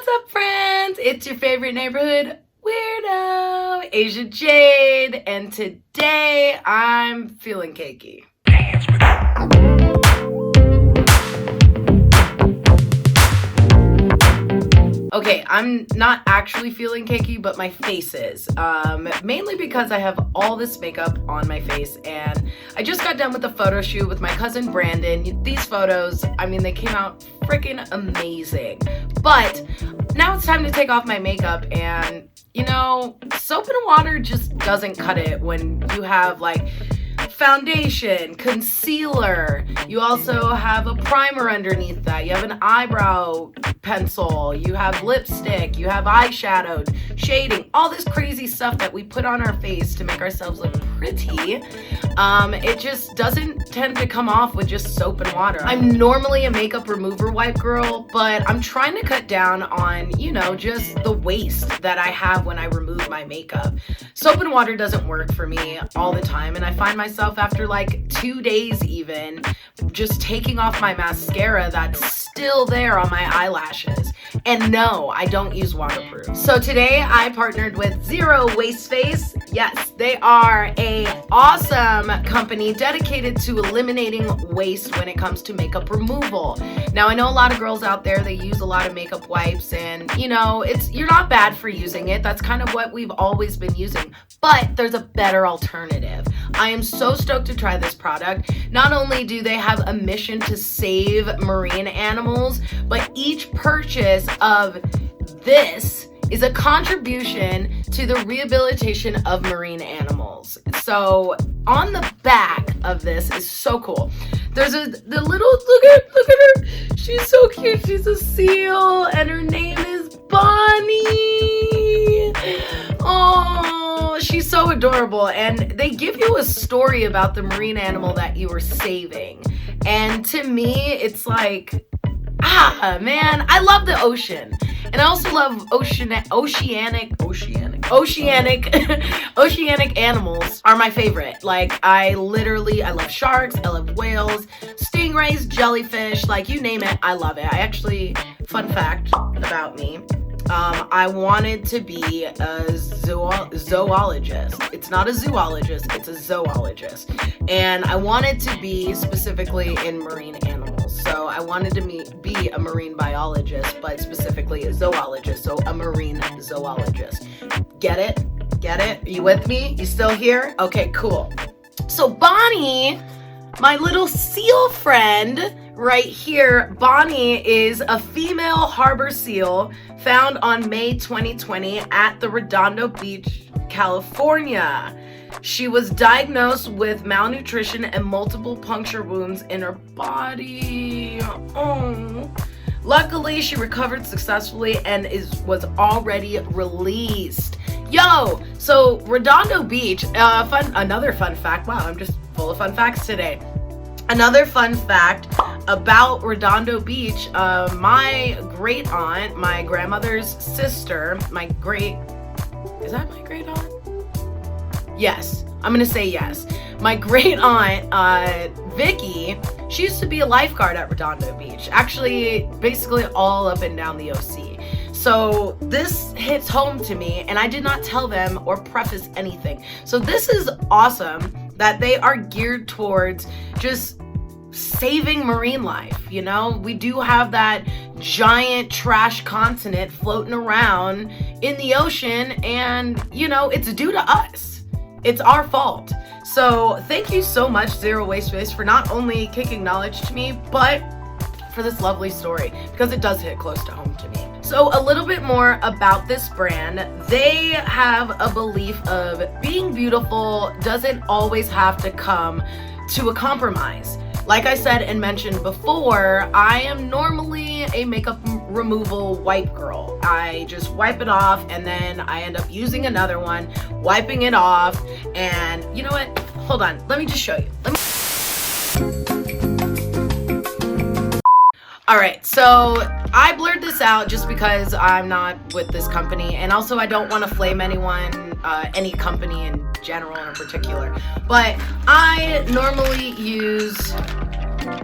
What's up, friends? It's your favorite neighborhood weirdo, Asia Jade, and today I'm feeling cakey. Okay, I'm not actually feeling cakey, but my face is. Mainly because I have all this makeup on my face, and I just got done with a photo shoot with my cousin Brandon. These photos, I mean, they came out freaking amazing. But now it's time to take off my makeup, and you know, soap and water just doesn't cut it when you have like foundation, concealer, you also have a primer underneath that, you have an eyebrow pencil, you have lipstick, you have eyeshadow, shading, all this crazy stuff that we put on our face to make ourselves look pretty. It just doesn't tend to come off with just soap and water. I'm normally a makeup remover wipe girl, but I'm trying to cut down on, you know, just the waste that I have when I remove my makeup. Soap and water doesn't work for me all the time, and I find myself after like 2 days even just taking off my mascara that's still there on my eyelashes. And no, I don't use waterproof. So today I partnered with Zero Waste Face. Yes, they are a awesome company dedicated to eliminating waste when it comes to makeup removal. Now I know a lot of girls out there, they use a lot of makeup wipes, and you know, you're not bad for using it. That's kind of what we've always been using, but there's a better alternative. I am so stoked to try this product. Not only do they have a mission to save marine animals, but each purchase of this is a contribution to the rehabilitation of marine animals. So on the back of this is so cool. There's the little, look at her. She's so cute. She's a seal and her name is Bonnie. Oh, she's so adorable. And they give you a story about the marine animal that you were saving. And to me, it's like, man, I love the ocean. And I also love oceanic animals are my favorite. Like, I love sharks, I love whales, stingrays, jellyfish, like you name it, I love it. I actually, fun fact about me, I wanted to be a zoologist. It's not a zoologist, it's a zoologist. And I wanted to be specifically in marine animals. So I wanted to be a marine biologist, but specifically a zoologist. So a marine zoologist. Get it? Get it? Are you with me? You still here? Okay, cool. So Bonnie, my little seal friend right here, Bonnie is a female harbor seal found on May 2020 at the Redondo Beach, California. She was diagnosed with malnutrition and multiple puncture wounds in her body. Oh. Luckily, she recovered successfully and was already released. Yo, so Redondo Beach, another fun fact. Wow, I'm just full of fun facts today. Another fun fact about Redondo Beach, my great aunt, my grandmother's sister, is that my great aunt? Yes, I'm gonna say yes. My great aunt, Vicky, she used to be a lifeguard at Redondo Beach. Actually, basically all up and down the OC. So this hits home to me, and I did not tell them or preface anything. So this is awesome that they are geared towards just saving marine life. You know, we do have that giant trash continent floating around in the ocean, and you know, it's due to us. It's our fault. So thank you so much, Zero Waste Face, for not only kicking knowledge to me, but for this lovely story, because it does hit close to home to me. So a little bit more about this brand. They have a belief of being beautiful doesn't always have to come to a compromise. Like I said and mentioned before, I am normally a makeup removal wipe girl. I just wipe it off and then I end up using another one, wiping it off, and you know what? Hold on, let me just show you. Alright, so I blurred this out just because I'm not with this company, and also I don't want to flame anyone, any company in general in particular. But I normally use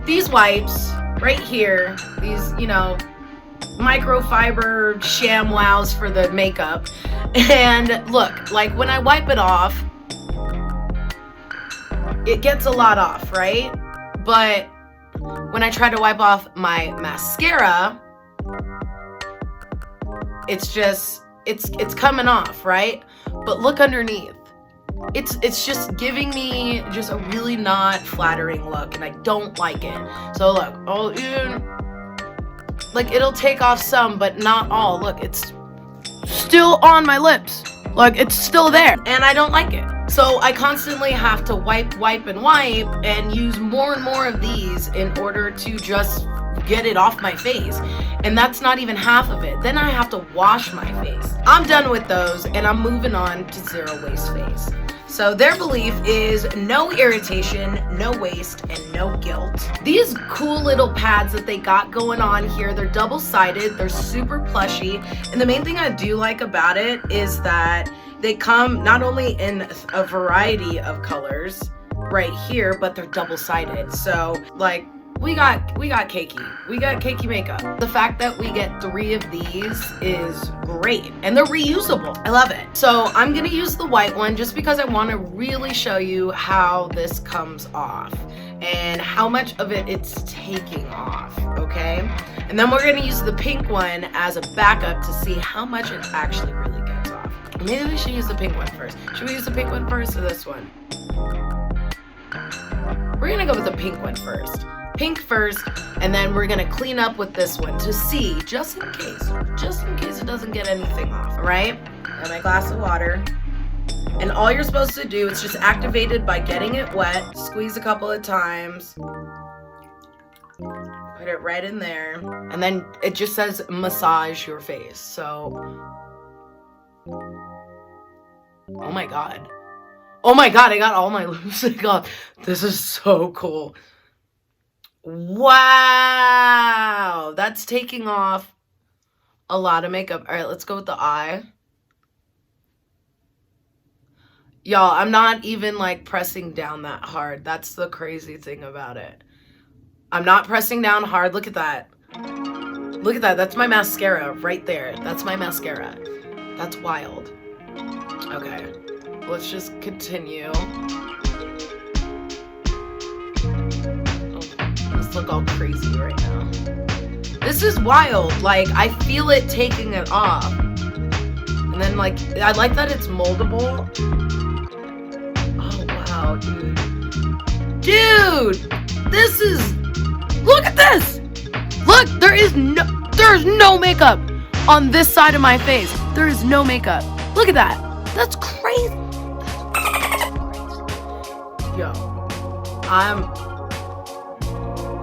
these wipes right here, these, you know, microfiber ShamWows for the makeup. And look, like when I wipe it off, it gets a lot off, right? But when I try to wipe off my mascara, it's just, it's coming off, right? But look underneath. It's just giving me just a really not flattering look, and I don't like it. So look, oh, like it'll take off some, but not all. Look, it's still on my lips. Like it's still there, and I don't like it. So I constantly have to wipe and use more and more of these in order to just get it off my face. And that's not even half of it. Then I have to wash my face. I'm done with those, and I'm moving on to Zero Waste Face. So their belief is no irritation, no waste, and no guilt. These cool little pads that they got going on here, they're double-sided, they're super plushy, and the main thing I do like about it is that they come not only in a variety of colors right here, but they're double-sided. So like, we got cakey makeup. The fact that we get 3 of these is great, and they're reusable. I love it. So I'm gonna use the white one just because I want to really show you how this comes off and how much of it it's taking off, okay? And then we're gonna use the pink one as a backup to see how much it actually really gets off. Maybe we should use the pink one first. Should we use the pink one first or this one? We're gonna go with the pink one first. Pink first, and then we're gonna clean up with this one to see, just in case it doesn't get anything off, all right? And my glass of water. And all you're supposed to do is just activate it by getting it wet, squeeze a couple of times, put it right in there, and then it just says massage your face. So, oh my god, I got all my lipstick off. This is so cool. Wow, that's taking off a lot of makeup. All right, let's go with the eye. Y'all, I'm not even like pressing down that hard. That's the crazy thing about it. I'm not pressing down hard. Look at that. Look at that. That's my mascara right there. That's my mascara. That's wild. Okay, let's just continue. Look all crazy right now. This is wild. Like, I feel it taking it off. And then, like, I like that it's moldable. Oh, wow, dude. Dude! This is... Look at this! Look, there's no makeup on this side of my face. There is no makeup. Look at that. That's crazy. Yo.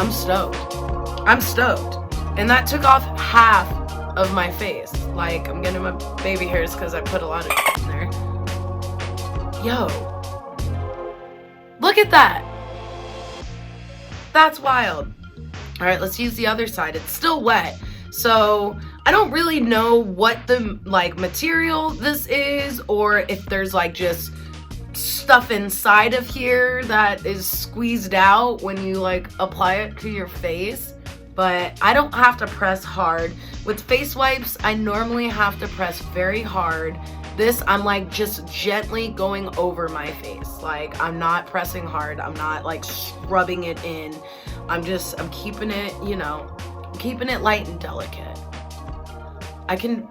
I'm stoked. I'm stoked. And that took off half of my face. Like, I'm getting my baby hairs because I put a lot of in there. Yo. Look at that. That's wild. All right, let's use the other side. It's still wet. So I don't really know what the like material this is, or if there's like just stuff inside of here that is squeezed out when you like apply it to your face. But I don't have to press hard. With face wipes, I normally have to press very hard. This, I'm like just gently going over my face. Like, I'm not pressing hard. I'm not like rubbing it in. I'm keeping it, you know, keeping it light and delicate.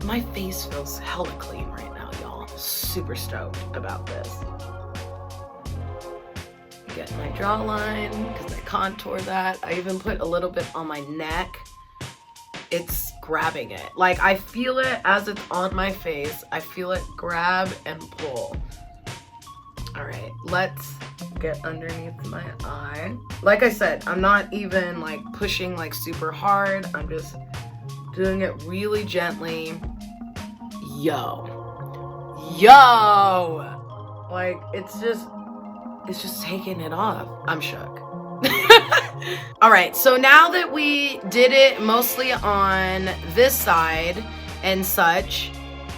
My face feels hella clean right now, y'all. Super stoked about this. Get my jawline because I contour that. I even put a little bit on my neck. It's grabbing it. Like, I feel it as it's on my face. I feel it grab and pull. All right, let's get underneath my eye. Like I said, I'm not even like pushing like super hard. I'm just doing it really gently. Yo. Like, it's just taking it off. I'm shook. All right, so now that we did it mostly on this side and such,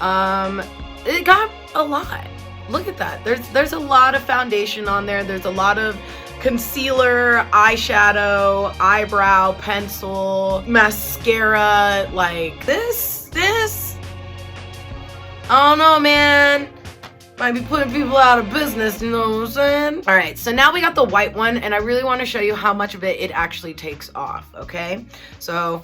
it got a lot. Look at that. There's a lot of foundation on there. There's a lot of concealer, eyeshadow, eyebrow, pencil, mascara, like this, I don't know, man. Might be putting people out of business, you know what I'm saying? All right, so now we got the white one, and I really want to show you how much of it actually takes off, okay? So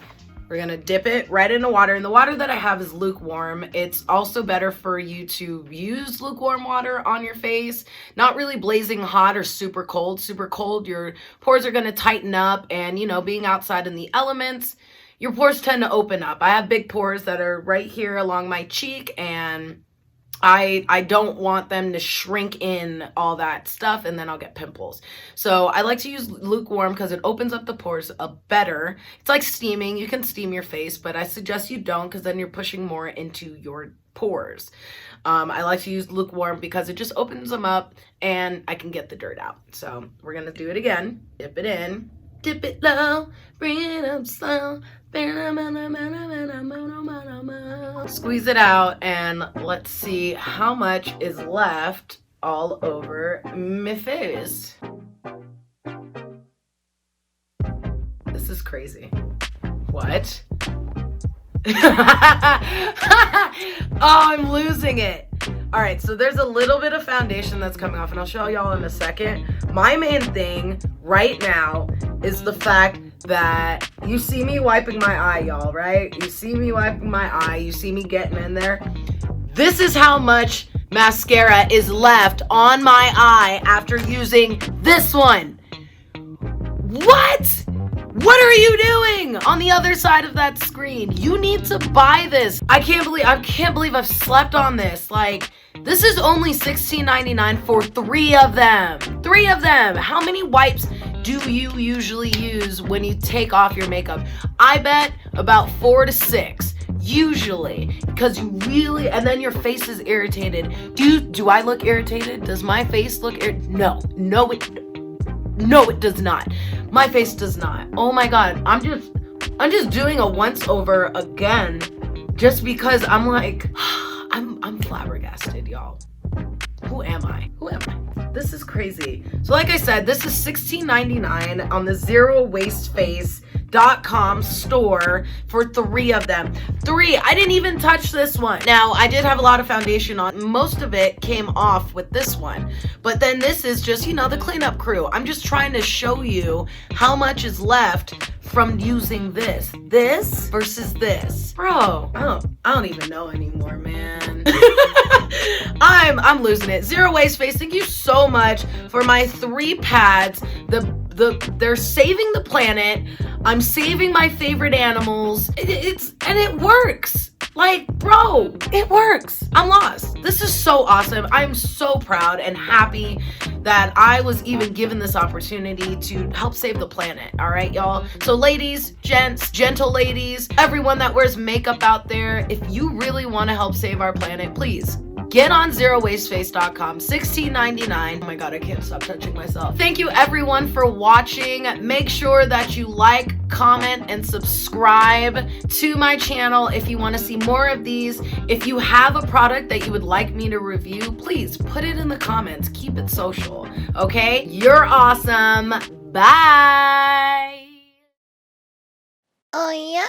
we're gonna dip it right into water, and the water that I have is lukewarm. It's also better for you to use lukewarm water on your face, not really blazing hot or super cold. Super cold, your pores are gonna tighten up, and you know, being outside in the elements, your pores tend to open up. I have big pores that are right here along my cheek, and I don't want them to shrink in all that stuff, and then I'll get pimples. So I like to use lukewarm because it opens up the pores better. It's like steaming. You can steam your face, but I suggest you don't, because then you're pushing more into your pores. I like to use lukewarm because it just opens them up and I can get the dirt out. So we're going to do it again. Dip it in. Dip it low, bring it up slow. Squeeze it out, and let's see how much is left all over my face. This is crazy. What? Oh, I'm losing it. All right, so there's a little bit of foundation that's coming off, and I'll show y'all in a second. My main thing right now is the fact that you see me wiping my eye, y'all, right? You see me wiping my eye. You see me getting in there. This is how much mascara is left on my eye after using this one. What? What are you doing on the other side of that screen? You need to buy this. I can't believe I've slept on this. Like, this is only $16.99 for 3 of them. 3 of them. How many wipes do you usually use when you take off your makeup? I bet about 4 to 6. Usually, because you really, and then your face is irritated. Do I look irritated? Does my face look irritated? No, it does not. My face does not. Oh my God, I'm just doing a once over again, just because I'm like, I'm flabbergasted, y'all. Who am I? This is crazy. So like I said, this is $16.99 on the ZeroWasteFace.com store for 3 of them. 3. I didn't even touch this one. Now, I did have a lot of foundation on. Most of it came off with this one. But then this is just, you know, the cleanup crew. I'm just trying to show you how much is left from using this. This versus this. Bro, I don't even know anymore, man. I'm losing it. Zero Waste Face, thank you so much for my 3 pads. They're saving the planet. I'm saving my favorite animals. It works. Like, bro, it works. I'm lost. This is so awesome. I'm so proud and happy that I was even given this opportunity to help save the planet. All right, y'all. So ladies, gents, gentle ladies, everyone that wears makeup out there, if you really want to help save our planet, please get on ZeroWasteFace.com, $16.99. Oh my God, I can't stop touching myself. Thank you everyone for watching. Make sure that you like, comment, and subscribe to my channel if you want to see more of these. If you have a product that you would like me to review, please put it in the comments. Keep it social, okay? You're awesome. Bye. Oh yeah?